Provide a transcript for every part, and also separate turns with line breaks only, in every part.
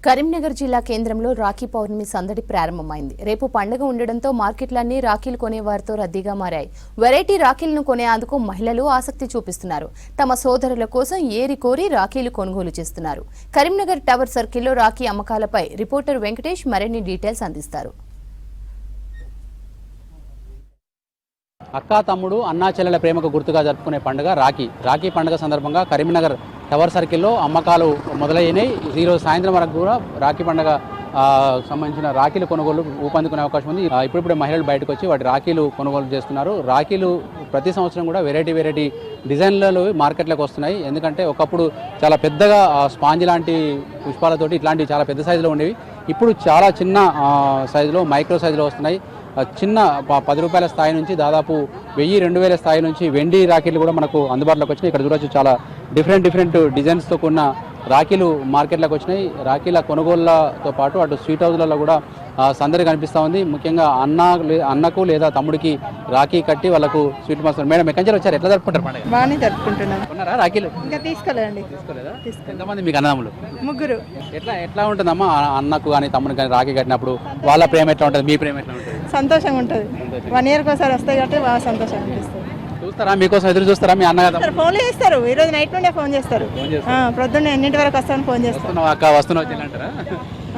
కరీంనగర్ జిల్లా కేంద్రంలో రాఖీ పౌర్ణమి సందడి ప్రారంభమైంది. రేపు పండుగ ఉండడంతో మార్కెట్లన్నీ రాఖీలు కొనేవారితో రద్దీగా మారాయి. వెరైటీ రాఖీలను కొనేందుకు మహిళలు ఆసక్తి చూపిస్తున్నారు. తమ సోదరుల కోసం ఏరి కోరి రాఖీలు కొనుగోలు చేస్తున్నారు. కరీంనగర్ టవర్ సర్కిల్లో రాఖీ అమ్మకాలపై రిపోర్టర్ వెంకటేష్ మరిన్ని డీటెయిల్స్ అందిస్తారు.
అక్కా తమ్ముడు అన్నా చెల్లెల ప్రేమకు గుర్తుగా జరుపుకునే పండుగ రాఖీ. రాఖీ పండుగ సందర్భంగా కరీంనగర్ టవర్ సర్కిల్లో అమ్మకాలు మొదలయ్యాయి. ఈరోజు సాయంత్రం వరకు కూడా రాఖీ పండుగ సంబంధించిన రాఖీలు కొనుగోలు ఊపందుకునే అవకాశం ఉంది. ఇప్పుడిప్పుడే మహిళలు బయటకు వచ్చి వాటి రాఖీలు కొనుగోలు చేస్తున్నారు. రాఖీలు ప్రతి సంవత్సరం కూడా వెరైటీ డిజైన్లలో మార్కెట్లోకి వస్తున్నాయి. ఎందుకంటే ఒకప్పుడు చాలా పెద్దగా స్పాంజ్ లాంటి పుష్పాలతోటి ఇట్లాంటివి చాలా పెద్ద సైజులో ఉండేవి. ఇప్పుడు చాలా చిన్న సైజులో మైక్రో సైజులో వస్తున్నాయి. చిన్న 10 రూపాయల స్థాయి నుంచి దాదాపు 1000-2000 స్థాయి నుంచి వెండి రాఖీలు కూడా మనకు అందుబాటులోకి వచ్చినాయి. ఇక్కడ చూడొచ్చు చాలా డిఫరెంట్ డిజైన్స్తో కూడిన రాఖీలు మార్కెట్లోకి వచ్చినాయి. రాఖీల కొనుగోళ్లతో పాటు అటు స్వీట్ హౌస్లలో కూడా సందడి కనిపిస్తూ ఉంది. ముఖ్యంగా అన్నకు లేదా తమ్ముడికి రాఖీ కట్టి వాళ్ళకు స్వీట్ మాస్టర్. మేడం ఎక్కడి వచ్చారు, ఎట్లా జరుపుకుంటారు పండుగ?
బాగానే జరుపుకుంటున్నాం.
ఉన్నారా రాఖీలు?
ఇంకా తీసుకోలేదండి.
తీసుకోలేదా? ఎంతమంది మీకు అన్నదమ్ములు?
ముగ్గురు.
ఎట్లా ఉంటుందమ్మా అన్నకు కానీ తమ్ముడికి కానీ రాఖీ కట్టినప్పుడు వాళ్ళ ప్రేమ ఎట్లా ఉంటుంది, మీ ప్రేమ ఎట్లా ఉంటుంది?
సంతోషంగా ఉంటుంది. 1 year ఒకసారి వస్తాయి కాబట్టి బాగా సంతోషంగా అనిపిస్తుంది.
చూస్తారా, మీకోసం ఎదురు చూస్తారా మీ అన్నగారు?
ఫోన్లు చేస్తారు, ఈ రోజు నైట్ నుండే ఫోన్ చేస్తారు. ప్రొద్దున్న ఎన్నింటి వరకు వస్తాను ఫోన్ చేస్తాను.
అక్క వస్తున్నావు అంటారా?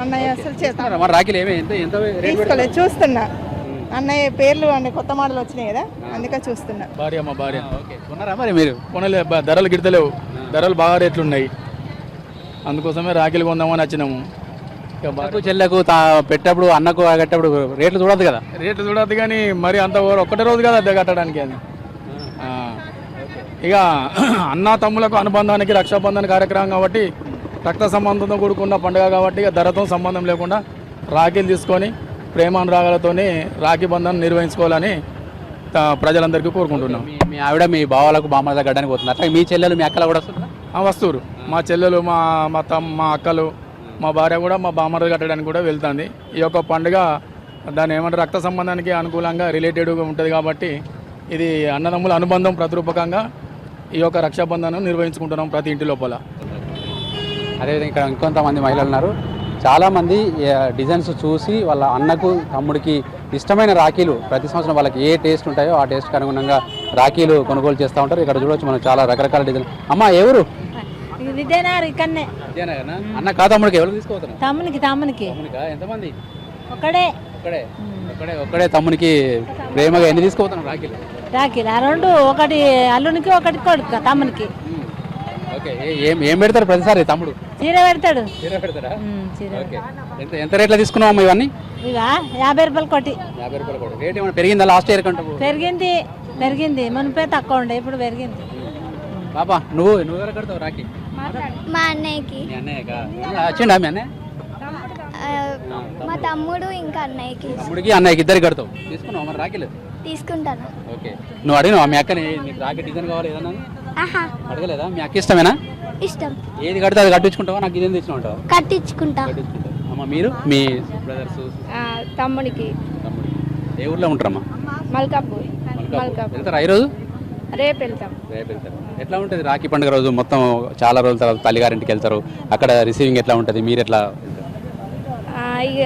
అన్నయ్య అసలు చేస్తాను.
రాఖీలు
తీసుకోలేదు, చూస్తున్నా. అన్నయ్య పేర్లు అన్ని కొత్త మోడల్ వచ్చినాయి కదా, అందుకే చూస్తున్నా.
భార్య
ఉన్నారా మరి మీరు?
కొనలే, ధరలు గిడతలేవు, ధరలు బాగా రేట్లు ఉన్నాయి. అందుకోసమే రాఖీలు కొందామని వచ్చినాము.
చెల్లెకు పెట్టేప్పుడు అన్నకు కట్టేప్పుడు రేట్లు చూడదు కదా?
రేట్లు చూడద్దు కానీ మరి అంత ఒక్కటే రోజు కదా అద్దె కట్టడానికి. అది ఇక అన్న తమ్ములకు అనుబంధానికి రక్షాబంధన కార్యక్రమం కాబట్టి, రక్త సంబంధంతో కూడుకున్న పండుగ కాబట్టి ఇక ధరతో సంబంధం లేకుండా రాఖీలు తీసుకొని ప్రేమానురాగాలతోనే రాఖీ బంధనం నిర్వహించుకోవాలని ప్రజలందరికీ కోరుకుంటున్నాం.
మీ ఆవిడ మీ బావలకు బామ్మల గడ్డానికి పోతున్నారు, అట్లా మీ చెల్లెలు మీ అక్కలు కూడా
వస్తున్నారు. మా చెల్లెలు మా అక్కలు మా భార్య కూడా మా బామ్మలు కట్టడానికి కూడా వెళ్తుంది. ఈ యొక్క పండుగ దాన్ని ఏమంటారు, రక్త సంబంధానికి అనుకూలంగా రిలేటెడ్గా ఉంటుంది కాబట్టి ఇది అన్నదమ్ముల అనుబంధం ప్రతిరూపకంగా ఈ యొక్క రక్షాబంధనం నిర్వహించుకుంటున్నాం ప్రతి ఇంటి లోపల.
అదేవిధంగా ఇక్కడ ఇంకొంతమంది మహిళలు ఉన్నారు. చాలామంది డిజైన్స్ చూసి వాళ్ళ అన్నకు తమ్ముడికి ఇష్టమైన రాఖీలు ప్రతి సంవత్సరం వాళ్ళకి ఏ టేస్ట్ ఉంటాయో ఆ టేస్ట్కి అనుగుణంగా రాఖీలు కొనుగోలు చేస్తూ ఉంటారు. ఇక్కడ చూడవచ్చు మనం చాలా రకరకాల డిజైన్. అమ్మ ఎవరు? అన్న కా తమ్ముడికి ఎవరు తీసుకోవచ్చు?
తమ్మునికి
ఎంతమంది?
ఒక్కడే
తమ్మునికి ప్రేమగా ఎన్ని తీసుకోపోతున్నాం రాఖీలు?
రెండు, ఒకటి అల్లునికి ఒకటి కొడుకు తమ్మునికి.
ఏం పెడతారు ప్రతిసారి? తమ్ముడు
చీర పెడతాడు.
ఎంత రేట్లో తీసుకున్నాం ఇవన్నీ?
ఇక 50 రూపాయలు కొట్టి.
50 రూపాయలు కొట్టి. రేట్ ఏమైనా పెరిగిందా లాస్ట్ ఇయర్ కంటే?
పెరిగింది మునిపే తక్కువ ఉండే, ఇప్పుడు పెరిగింది.
బాబా నువ్వు ఎవరు కడతావు రాఖీ?
మా అన్నయ్యకి.
వచ్చిండా మీ అన్నయ్య?
మా తమ్ముడు ఇంకా అన్నయ్యకి.
తమ్ముడికి అన్నయ్యకి ఇద్దరు కడతావు. తీసుకున్నావు మరి రాఖీలు?
తీసుకుంటాను.
ఓకే, నువ్వు అడిగినావా మీ అక్కని నీకు రాఖీ డిజైన్ కావాలి ఏదన్నా? అడగలేదా? మీ అక్క ఇష్టమేనా?
ఇష్టం.
ఏది కడితే అది కట్టించుకుంటావా? నాకు ఇదేం తెచ్చిన
కట్టించుకుంటా.
అమ్మ మీరు మీ బ్రదర్స్?
తమ్ముడికి.
ఏ ఊర్లో ఉంటారమ్మా?
మల్కాపూర్.
వెళ్తారా ఈరోజు?
రేపు వెళ్తారు.
ఎట్లా ఉంటుంది రాఖీ పండుగ రోజు? మొత్తం చాలా రోజుల తర్వాత తల్లిగారింటికి వెళ్తారు, అక్కడ రిసీవింగ్ ఎట్లా ఉంటుంది? మీరు ఎట్లా?
ఇక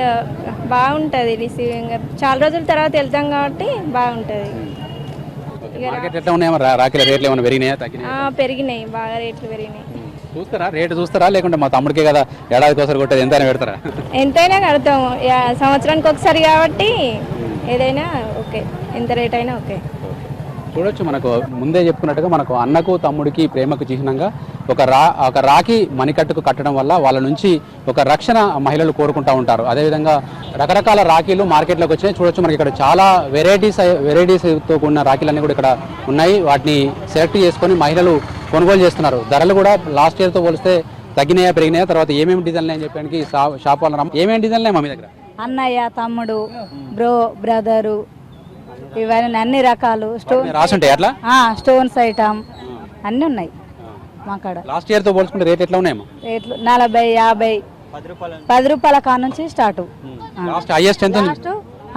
బాగుంటుంది రిసీవింగ్. చాలా రోజుల తర్వాత వెళ్తాం కాబట్టి బాగుంటుంది.
మార్కెట్ ఎట్లా ఉన్నాయమ్మా? రాఖీల రేట్లు ఏమైనా పెరిగినాయా తగ్గినాయా?
పెరిగినాయి, బాగా రేట్లు పెరిగినాయి.
చూస్తారా? రేటు చూస్తారా లేకుంటే మా తమ్ముడికే కదా ఏడాదికి ఒకసారి కొట్టేది ఎంతైనా పెడతారా?
ఎంతైనా కడతాము, సంవత్సరానికి ఒకసారి కాబట్టి ఏదైనా ఓకే, ఎంత రేట్ అయినా ఓకే.
చూడొచ్చు, మనకు ముందే చెప్పుకున్నట్టుగా మనకు అన్నకు తమ్ముడికి ప్రేమకు చిహ్నంగా ఒక రాఖీ మణికట్టుకు కట్టడం వల్ల వాళ్ళ నుంచి ఒక రక్షణ మహిళలు కోరుకుంటూ ఉంటారు. అదేవిధంగా రకరకాల రాఖీలు మార్కెట్లోకి వచ్చినాయి. చూడొచ్చు మనకి ఇక్కడ చాలా వెరైటీస్తో కూడిన రాఖీలన్నీ కూడా ఇక్కడ ఉన్నాయి. వాటిని సెలెక్ట్ చేసుకొని మహిళలు కొనుగోలు చేస్తున్నారు. ధరలు కూడా లాస్ట్ ఇయర్తో పోలిస్తే తగ్గినాయా పెరిగినాయా? తర్వాత ఏమేమి డిజైన్లు అని చెప్పడానికి షాప్ వాళ్ళ ఏమేమి డిజైన్లు మా మీ దగ్గర?
అన్నయ్య, తమ్ముడు, బ్రదరు, ఇవన్నీ అన్ని రకాలు
రాసుంటాయి. అట్లా
స్టోన్స్ ఐటమ్ అన్ని ఉన్నాయి మా కాడ.
లాస్ట్ ఇయర్ తో పోల్చుకుంటే రేట్ ఎట్లా ఉన్నాయమ్మా?
రేట్లు 40, 50, 10 రూపాయల కా నుంచి స్టార్ట్.
లాస్ట్ హైయెస్ట్ ఎంత?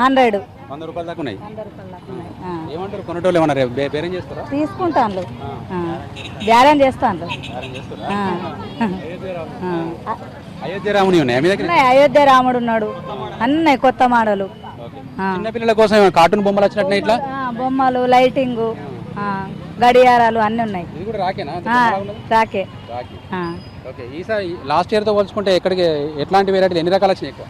100
రూపాయల దాకా ఉన్నాయి. ఏమంటారు కొనటోళ్ళు? ఏమన్నా బేరం చేస్తారా?
తీసుకుంటాను, బేరం చేస్తాను.
అయోధ్య రాముని ఉన్నాయా మీ దగ్గర?
ఉన్నాయి, అయోధ్య రాముడు ఉన్నాడు, అన్నీ కొత్త మోడలు.
చిన్నపిల్లల కోసం ఏమైనా కార్టూన్ బొమ్మలు వచ్చినట్టు ఇట్లా
బొమ్మలు, లైటింగ్, గడియారాలు అన్నీ ఉన్నాయి.
ఇది కూడా రాకేనా?
రాకే.
రాకి. ఓకే. ఈసారి లాస్ట్ ఇయర్ తో పోల్చుకుంటే ఎక్కడికి ఎట్లాంటి వెరైటీలు ఎన్ని రకాలు వచ్చినాయి? ఎక్కువ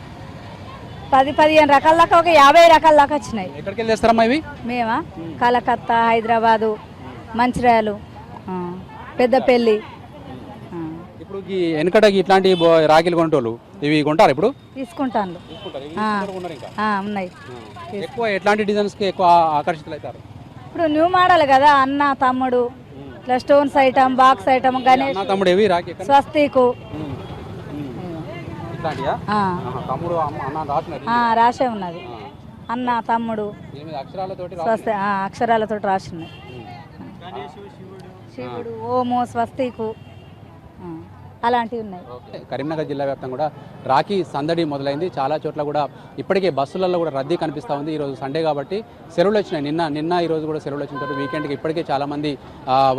10-15 రకాల దాకా, ఒక 50 రకాల దాకా వచ్చినాయి.
ఎక్కడికి వెళ్ళి తెస్తారమ్మా ఇవి?
మేమా కలకత్తా, హైదరాబాదు, మంచిర్యాలు, పెద్దపల్లి.
ఇప్పుడు ఈ వెనకట ఇట్లాంటి రాఖీలు కొంటోళ్ళు ఇవి కొంటారు ఇప్పుడు?
తీసుకుంటాను. ఉన్నాయి.
ఎక్కువ ఎట్లాంటి డిజైన్స్ కి ఎక్కువ ఆకర్షితులు అవుతారు?
ఇప్పుడు న్యూ మోడల్ కదా, అన్న తమ్ముడు, ఇట్లా stones item, box item, Ganesh,
అన్న తమ్ముడు ఏవి రాఖీ?
స్వస్తికు
ఇట్లాంటియా? తమ్ముడు అన్న రాసినది
రాసే ఉన్నది. అన్న తమ్ముడు
అక్షరాలతోటి
అక్షరాలతో రాసి ఉన్నాయి. శివుడు, ఓము, స్వస్తికు అలాంటివి ఉన్నాయి.
కరీంనగర్ జిల్లా వ్యాప్తంగా కూడా రాఖీ సందడి మొదలైంది. చాలా చోట్ల కూడా ఇప్పటికే బస్సులలో కూడా రద్దీ కనిపిస్తూ ఉంది. ఈరోజు సండే కాబట్టి సెలవులు వచ్చినాయి. నిన్న ఈరోజు కూడా సెలవులు వచ్చిన తర్వాత వీకెండ్కి ఇప్పటికే చాలామంది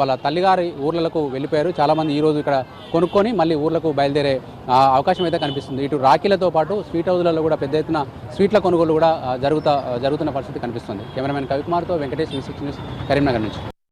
వాళ్ళ తల్లిగారి ఊర్లకు వెళ్ళిపోయారు. చాలామంది ఈరోజు ఇక్కడ కొనుక్కొని మళ్ళీ ఊర్లకు బయలుదేరే అవకాశం అయితే కనిపిస్తుంది. ఇటు రాఖీలతో పాటు స్వీట్ హౌస్లలో కూడా పెద్ద ఎత్తున స్వీట్ల కొనుగోలు కూడా జరుగుతున్న పరిస్థితి కనిపిస్తుంది. కెమెరామెన్ కవికుమార్తో వెంకటేష్, V6 న్యూస్, కరీంనగర్ నుంచి.